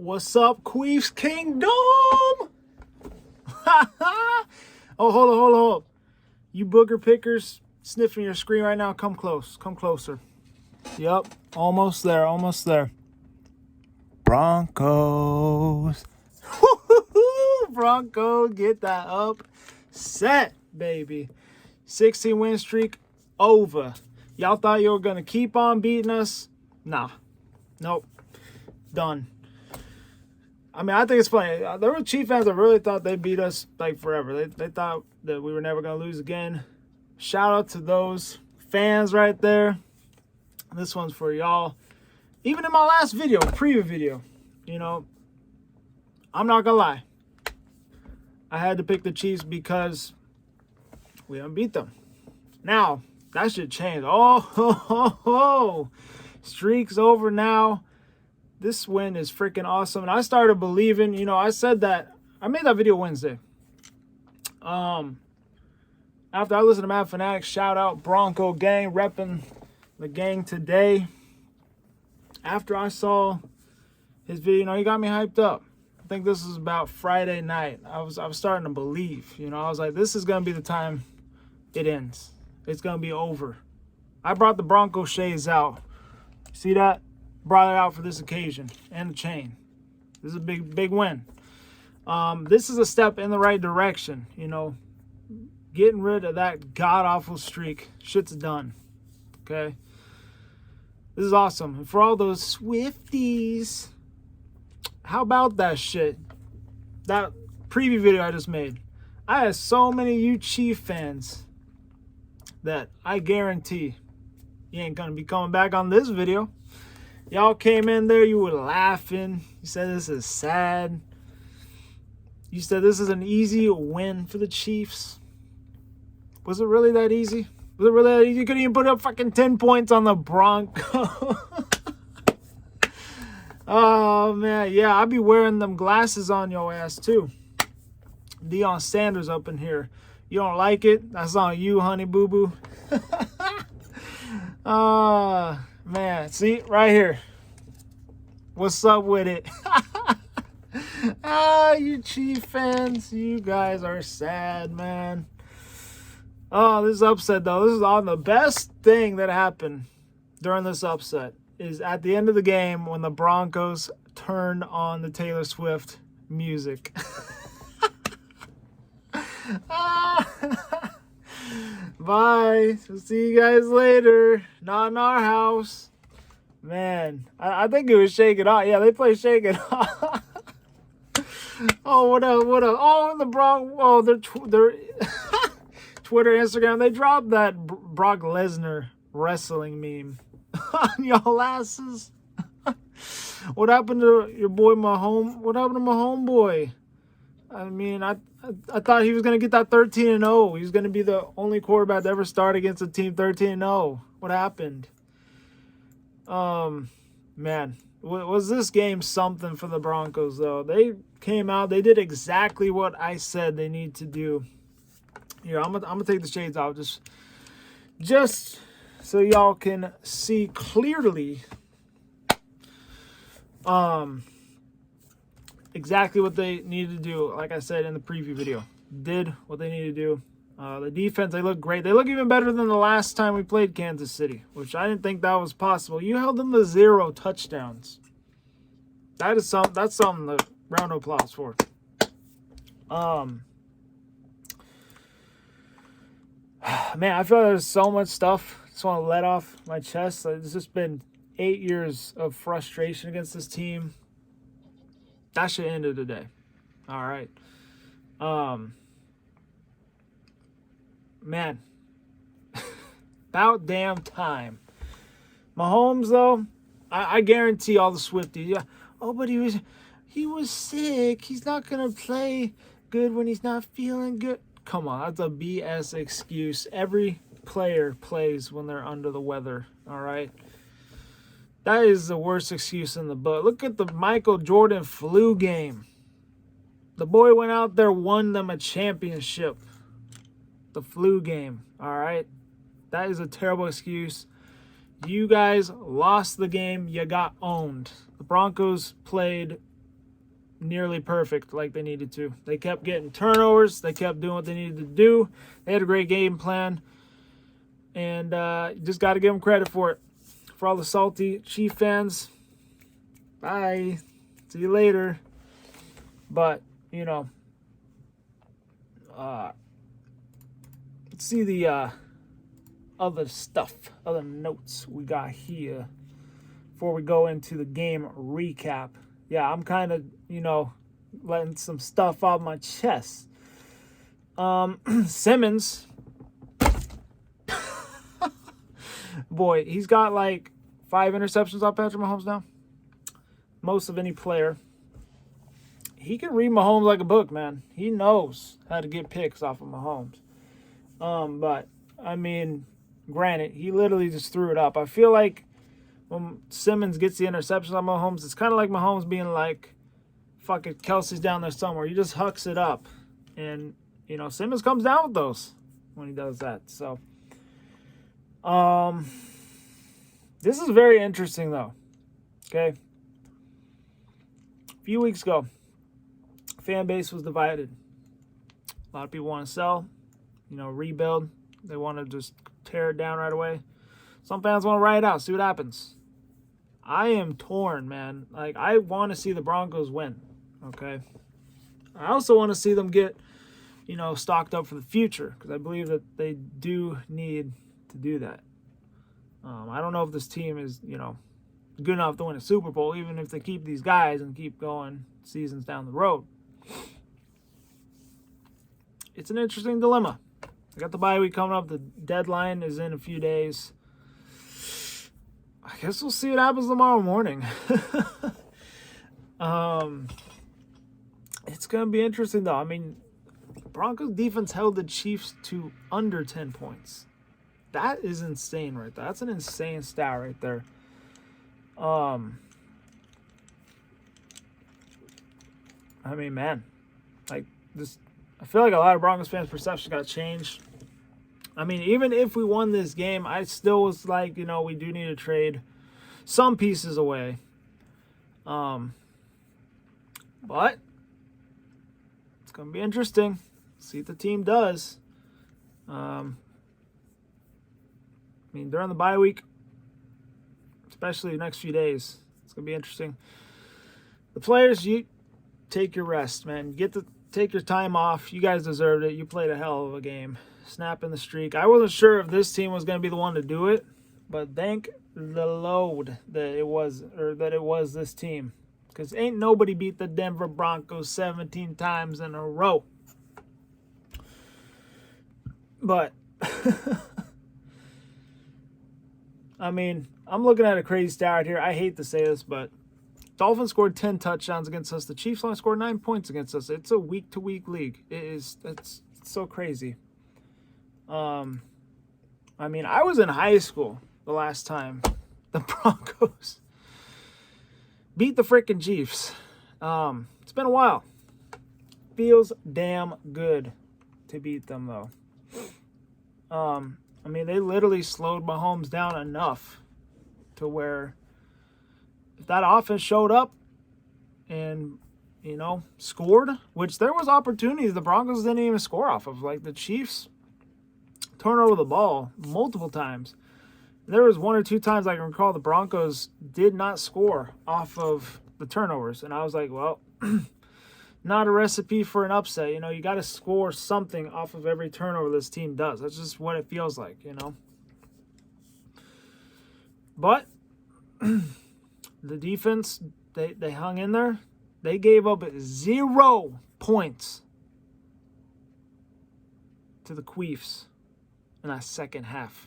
What's up, Queefs Kingdom? Oh, hold on. You booger pickers sniffing your screen right now, come close. Come closer. Yep, almost there. Broncos. Broncos, get that upset, baby. 16 win streak over. Y'all thought you were going to keep on beating us? Nah. Nope. Done. I mean, I think it's funny. There were Chief fans that really thought they beat us like forever. They thought that we were never going to lose again. Shout out to those fans right there. This one's for y'all. Even in my last video, preview video, you know, I'm not going to lie. I had to pick the Chiefs because we didn't beat them. Now, that should change. Streak's over now. This win is freaking awesome. And I started believing, you know, I said that. I made that video Wednesday. After I listened to Mad Fanatics, shout out Bronco gang, repping the gang today. After I saw his video, you know, he got me hyped up. I think this was about Friday night. I was starting to believe, you know, I was like, this is going to be the time it ends. It's going to be over. I brought the Bronco shades out. See that? Brought it out for this occasion. And the chain. This is a big win. This is a step in the right direction, you know. Getting rid of that god-awful streak. Shit's done. Okay? This is awesome. And for all those Swifties, how about that shit? That preview video I just made. I had so many you Chief fans that I guarantee you ain't gonna be coming back on this video. Y'all came in there, you were laughing. You said this is sad. You said this is an easy win for the Chiefs. Was it really that easy? Was it really that easy? You couldn't even put up fucking 10 points on the Broncos. Oh, man. Yeah, I'll be wearing them glasses on your ass, too. Deion Sanders up in here. You don't like it? That's on you, honey boo-boo. Man. See? Right here. What's up with it? You Chief fans. You guys are sad, man. Oh, this upset, though. This is on the best thing that happened during this upset is at the end of the game when the Broncos turned on the Taylor Swift music. Bye. See you guys later. Not in our house. Man, I think it was Shake It Off. Yeah, they play Shake It Off. Oh, what else? Oh, and the Broncos. Oh, they're Twitter, Instagram. They dropped that Brock Lesnar wrestling meme on y'all asses. What happened to your boy What happened to my homeboy? I mean, I thought he was going to get that 13-0. He was going to be the only quarterback to ever start against a team 13-0. What happened? Man, was this game something for the Broncos, though? They came out. They did exactly what I said they need to do. Here, I'm gonna take the shades off just so y'all can see clearly exactly what they needed to do. Like I said in the preview video, did what they needed to do. The defense, they look great. They look even better than the last time we played Kansas City, which I didn't think that was possible. You held them to 0 touchdowns. That's something to round of applause for. Man, I feel like there's so much stuff I just want to let off my chest. It's just been 8 years of frustration against this team. That should end it today. All right. Man. About damn time. Mahomes, though, I guarantee all the Swifties. Yeah. Oh, but he was sick. He's not going to play good when he's not feeling good. Come on, that's a BS excuse. Every player plays when they're under the weather, all right? That is the worst excuse in the book. Look at the Michael Jordan flu game. The boy went out there, won them a championship. The flu game, all right? That is a terrible excuse. You guys lost the game. You got owned. The Broncos played nearly perfect like they needed to. They kept getting turnovers. They kept doing what they needed to do. They had a great game plan. And you just got to give them credit for it. For all the salty Chief fans, bye. See you later. But, you know, let's see the other stuff, other notes we got here before we go into the game recap. Yeah, I'm kind of, you know, letting some stuff off my chest. Simmons, boy, he's got like 5 interceptions off Patrick Mahomes now. Most of any player. He can read Mahomes like a book, man. He knows how to get picks off of Mahomes. But, I mean, granted, he literally just threw it up. I feel like when Simmons gets the interception on Mahomes, it's kind of like Mahomes being like, fuck it, Kelsey's down there somewhere. He just hucks it up. And, you know, Simmons comes down with those when he does that. So, this is very interesting, though. Okay? A few weeks ago, fan base was divided. A lot of people want to sell, you know, rebuild. They want to just tear it down right away. Some fans want to ride it out, see what happens. I am torn, man. Like, I want to see the Broncos win, okay? I also want to see them get, you know, stocked up for the future because I believe that they do need to do that. I don't know if this team is, you know, good enough to win a Super Bowl, even if they keep these guys and keep going seasons down the road. It's an interesting dilemma. I got the bye week coming up. The deadline is in a few days. I guess we'll see what happens tomorrow morning. It's going to be interesting, though. I mean, Broncos defense held the Chiefs to under 10 points. That is insane right there. That's an insane stat right there. I mean, man, like this, I feel like a lot of Broncos fans' perception got changed. I mean, even if we won this game, I still was like, you know, we do need to trade some pieces away. But it's gonna be interesting. See what the team does. I mean, during the bye week, especially the next few days, it's gonna be interesting. The players, you take your rest, man. Get to take your time off. You guys deserved it. You played a hell of a game, snapping the streak. I wasn't sure if this team was gonna be the one to do it, but thank the Lord that it was this team, because ain't nobody beat the Denver Broncos 17 times in a row. But I mean, I'm looking at a crazy stat here. I hate to say this, but Dolphins scored 10 touchdowns against us. The Chiefs only scored 9 points against us. It's a week-to-week league. It's so crazy. I mean, I was in high school the last time the Broncos beat the freaking Chiefs. It's been a while. Feels damn good to beat them, though. I mean, they literally slowed Mahomes down enough to where if that offense showed up and, you know, scored, which there was opportunities the Broncos didn't even score off of. Like, the Chiefs turned over the ball multiple times. There was 1 or 2 times I can recall the Broncos did not score off of the turnovers. And I was like, well, not a recipe for an upset. You know, you got to score something off of every turnover this team does. That's just what it feels like, you know. But the defense, they hung in there. They gave up 0 points to the Chiefs in that second half.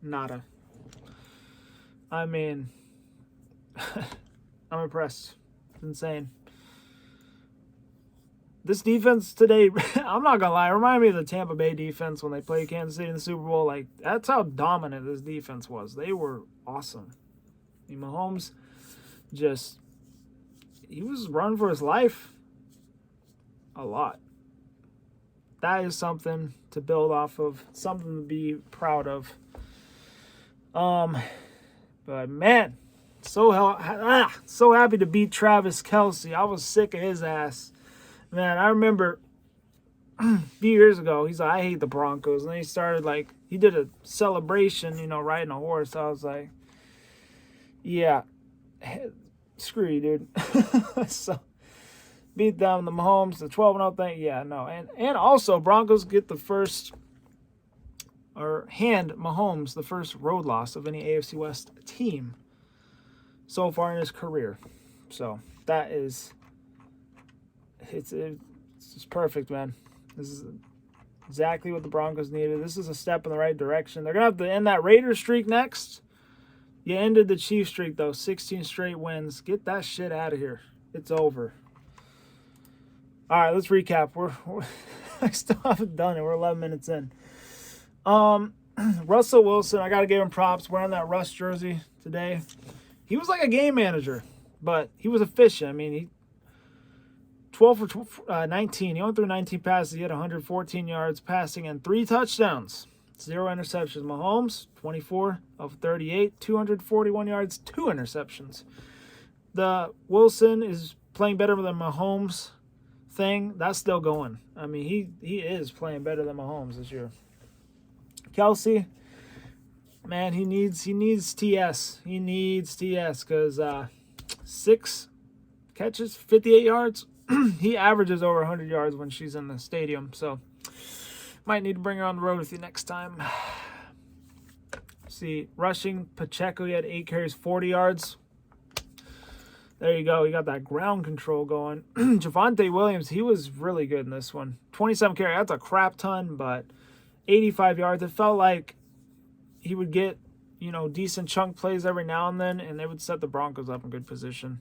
Nada. I mean, I'm impressed. It's insane. This defense today, I'm not going to lie, it reminded me of the Tampa Bay defense when they played Kansas City in the Super Bowl. Like, that's how dominant this defense was. They were awesome. I mean, Mahomes he was running for his life a lot. That is something to build off of, something to be proud of. But man, so happy to beat Travis Kelce. I was sick of his ass. Man, I remember a few years ago, he's like, I hate the Broncos. And then he started like, he did a celebration, riding a horse. I was like, yeah, screw you, dude. So beat them, the Mahomes, the 12-0 thing. Yeah, no. And also, Broncos get the first, or hand Mahomes the first road loss of any AFC West team so far in his career. So that is, it's just perfect, man. This is exactly what the Broncos needed. This is a step in the right direction. They're going to have to end that Raiders streak next. You ended the Chiefs streak, though. 16 straight wins. Get that shit out of here. It's over. All right, let's recap. I still haven't done it. We're 11 minutes in. Russell Wilson, I got to give him props. Wearing that Russ jersey today. He was like a game manager, but he was efficient. I mean, he 12 for 19. He only threw 19 passes. He had 114 yards passing and 3 touchdowns. 0 interceptions. Mahomes, 24 of 38, 241 yards, 2 interceptions. The Wilson is playing better than Mahomes thing. That's still going. I mean, he is playing better than Mahomes this year. Kelce, man, he needs TS. He needs TS because 6 catches, 58 yards. He averages over 100 yards when she's in the stadium, so might need to bring her on the road with you next time. See, rushing, Pacheco, he had 8 carries, 40 yards. There you go. He got that ground control going. Javonte Williams, he was really good in this one. 27 carries, that's a crap ton, but 85 yards. It felt like he would get, decent chunk plays every now and then, and they would set the Broncos up in good position.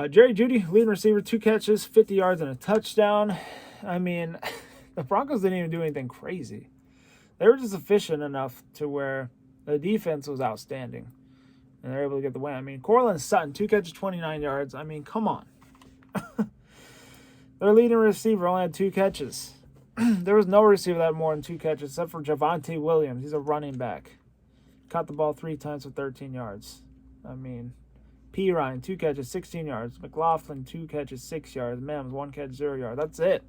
Jerry Jeudy, leading receiver, 2 catches, 50 yards, and a touchdown. I mean, the Broncos didn't even do anything crazy. They were just efficient enough to where the defense was outstanding, and they're able to get the win. I mean, Cortland Sutton, 2 catches, 29 yards. I mean, come on. Their leading receiver only had 2 catches. There was no receiver that had more than 2 catches except for Javonte Williams. He's a running back. Caught the ball 3 times for 13 yards. I mean, P. Ryan, 2 catches, 16 yards. McLaughlin, 2 catches, 6 yards. Mims, 1 catch, 0 yards. That's it.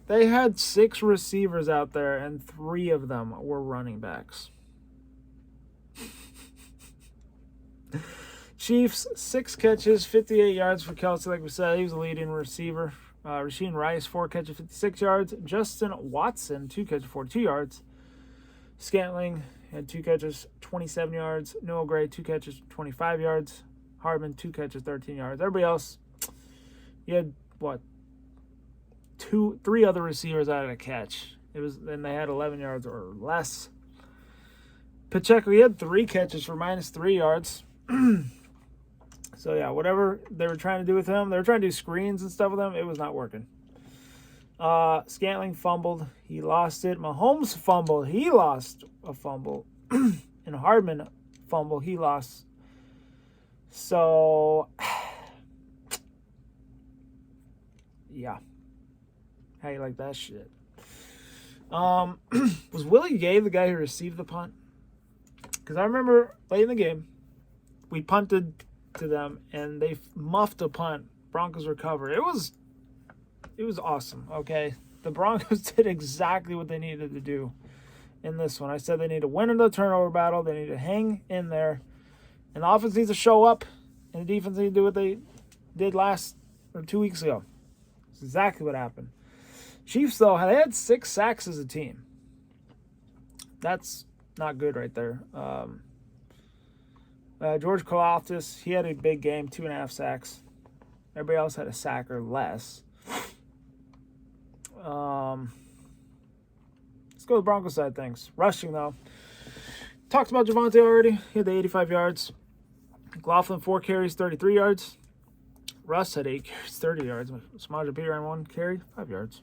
They had 6 receivers out there, and 3 of them were running backs. Chiefs, 6 catches, 58 yards for Kelce. Like we said, he was the leading receiver. Rasheed Rice, 4 catches, 56 yards. Justin Watson, 2 catches, 42 yards. Scantling had 2 catches, 27 yards. Noah Gray, 2 catches, 25 yards. Hardman, 2 catches, 13 yards. Everybody else, you had, 3 other receivers out of a catch. And they had 11 yards or less. Pacheco, he had 3 catches for -3 yards. So, yeah, whatever they were trying to do with him, they were trying to do screens and stuff with him. It was not working. Scantling fumbled. He lost it. Mahomes fumbled. He lost a fumble. And Hardman fumbled. He lost. So, yeah. How you like that shit? Was Willie Gay the guy who received the punt? Because I remember late in the game, we punted to them, and they muffed a punt. Broncos recovered. It was awesome, okay? The Broncos did exactly what they needed to do in this one. I said they need to win in the turnover battle. They need to hang in there. And the offense needs to show up, and the defense needs to do what they did 2 weeks ago. That's exactly what happened. Chiefs, though, they had 6 sacks as a team. That's not good right there. George Karlaftis, he had a big game, 2.5 sacks. Everybody else had a sack or less. Let's go to the Broncos side of things. Rushing, though. Talked about Javonte already. He had the 85 yards. McLaughlin, 4 carries, 33 yards. Russ had 8 carries, 30 yards. Samaje Perine, 1 carry, 5 yards.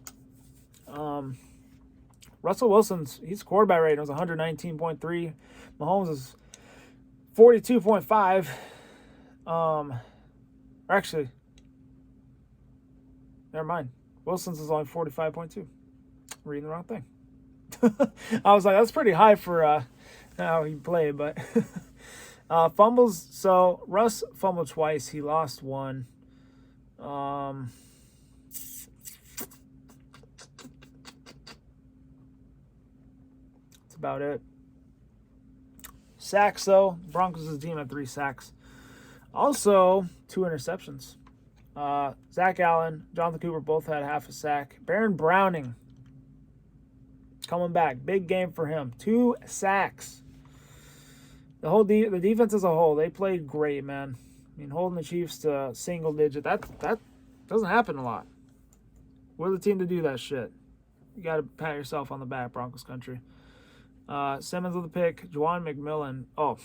Russell Wilson's, his quarterback rating was 119.3. Mahomes is 42.5. Actually, never mind. Wilson's is only 45.2. Reading the wrong thing. I was like, that's pretty high for how he played, but fumbles. So Russ fumbled twice. He lost one. That's about it. Sacks, though. Broncos' team had 3 sacks. Also, 2 interceptions. Zach Allen, Jonathan Cooper both had half a sack. Baron Browning coming back. Big game for him. 2 sacks. The defense as a whole, they played great, man. I mean, holding the Chiefs to single digit, that doesn't happen a lot. We're the team to do that shit. You got to pat yourself on the back, Broncos country. Simmons with the pick. Juwan McMillan. Oh,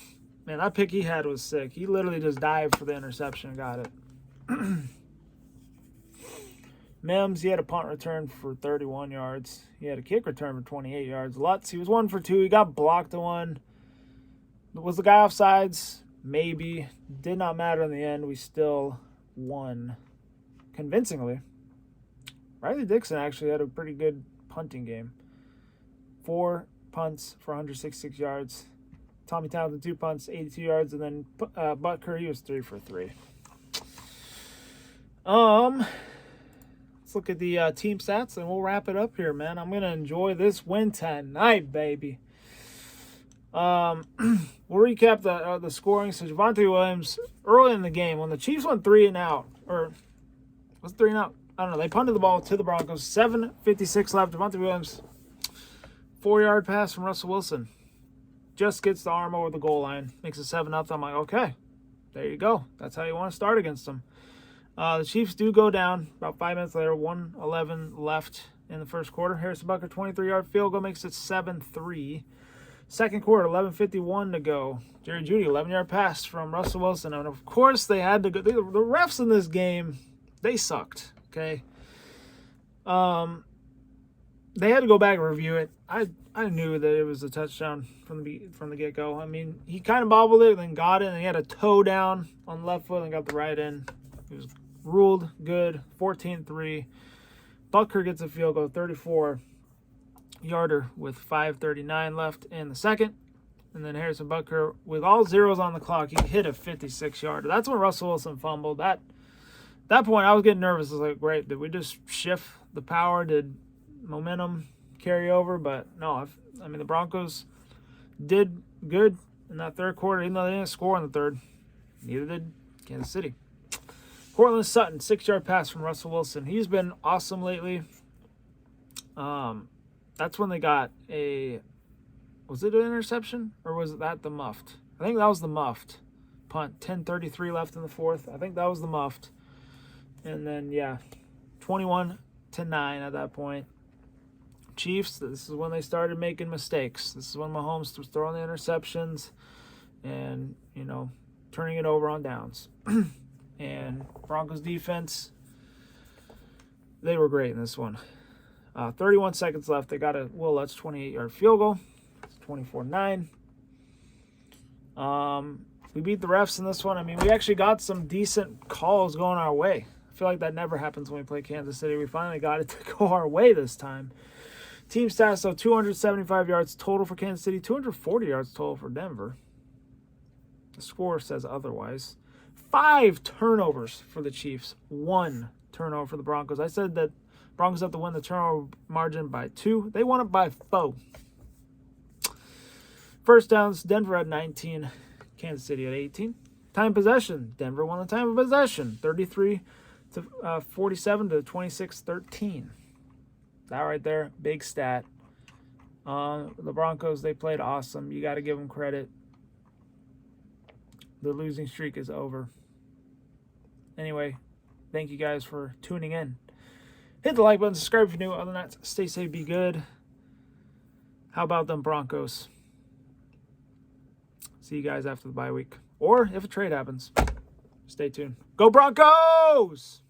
man, that pick he had was sick. He literally just dived for the interception and got it. Mims, he had a punt return for 31 yards. He had a kick return for 28 yards. Lutz, he was 1 for 2. He got blocked on one. Was the guy offsides? Maybe. Did not matter in the end. We still won convincingly. Riley Dixon actually had a pretty good punting game. 4 punts for 166 yards. Tommy Townsend, 2 punts, 82 yards. And then Butker, he was 3 for 3. Let's look at the team stats and we'll wrap it up here, man. I'm going to enjoy this win tonight, baby. We'll recap the scoring. So Javonte Williams, early in the game, when the Chiefs went 3 and out, or was 3 and out? I don't know. They punted the ball to the Broncos. 7:56 left. Javonte Williams, 4-yard pass from Russell Wilson. Just gets the arm over the goal line. Makes it 7-0. I'm like, okay, there you go. That's how you want to start against them. The Chiefs do go down about 5 minutes later. 1:11 left in the first quarter. Harrison Butker, 23-yard field goal, makes it 7-3. Second quarter, 11:51 to go. Jerry Jeudy, 11-yard pass from Russell Wilson. And, of course, they had to go. The refs in this game, they sucked, okay? They had to go back and review it. I knew that it was a touchdown from the get-go. I mean, he kind of bobbled it, then got it, and he had a toe down on the left foot and got the right in. It was ruled good, 14-3. Butker gets a field goal, 34-yarder with 5:39 left in the second. And then Harrison Butker, with all zeros on the clock, he hit a 56-yarder. That's when Russell Wilson fumbled. That point, I was getting nervous. I was like, great, did we just shift the power? Did momentum carry over? But no, I mean, the Broncos did good in that third quarter, even though they didn't score in the third. Neither did Kansas City. Cortland Sutton, 6-yard pass from Russell Wilson. He's been awesome lately. That's when they got was it an interception or was that the muffed? I think that was the muffed punt. 10:33 left in the fourth. I think that was the muffed. And then, 21-9 at that point. Chiefs, this is when they started making mistakes. This is when Mahomes was throwing the interceptions and, turning it over on downs. And Broncos defense, they were great in this one. 31 seconds left. They got a Will Lutz 28-yard field goal. It's 24-9. We beat the refs in this one. I mean, we actually got some decent calls going our way. I feel like that never happens when we play Kansas City. We finally got it to go our way this time. Team stats, so 275 yards total for Kansas City, 240 yards total for Denver. The score says otherwise. 5 turnovers for the Chiefs, 1 turnover for the Broncos. I said that Broncos have to win the turnover margin by 2. They won it by 4. First downs, Denver at 19, Kansas City at 18. Time possession, Denver won the time of possession, 33-47 to 26-13. That right there, big stat. The Broncos, they played awesome. You got to give them credit. The losing streak is over. Anyway, thank you guys for tuning in. Hit the like button, subscribe if you're new. Other than that, stay safe, be good. How about them Broncos? See you guys after the bye week. Or if a trade happens. Stay tuned. Go Broncos!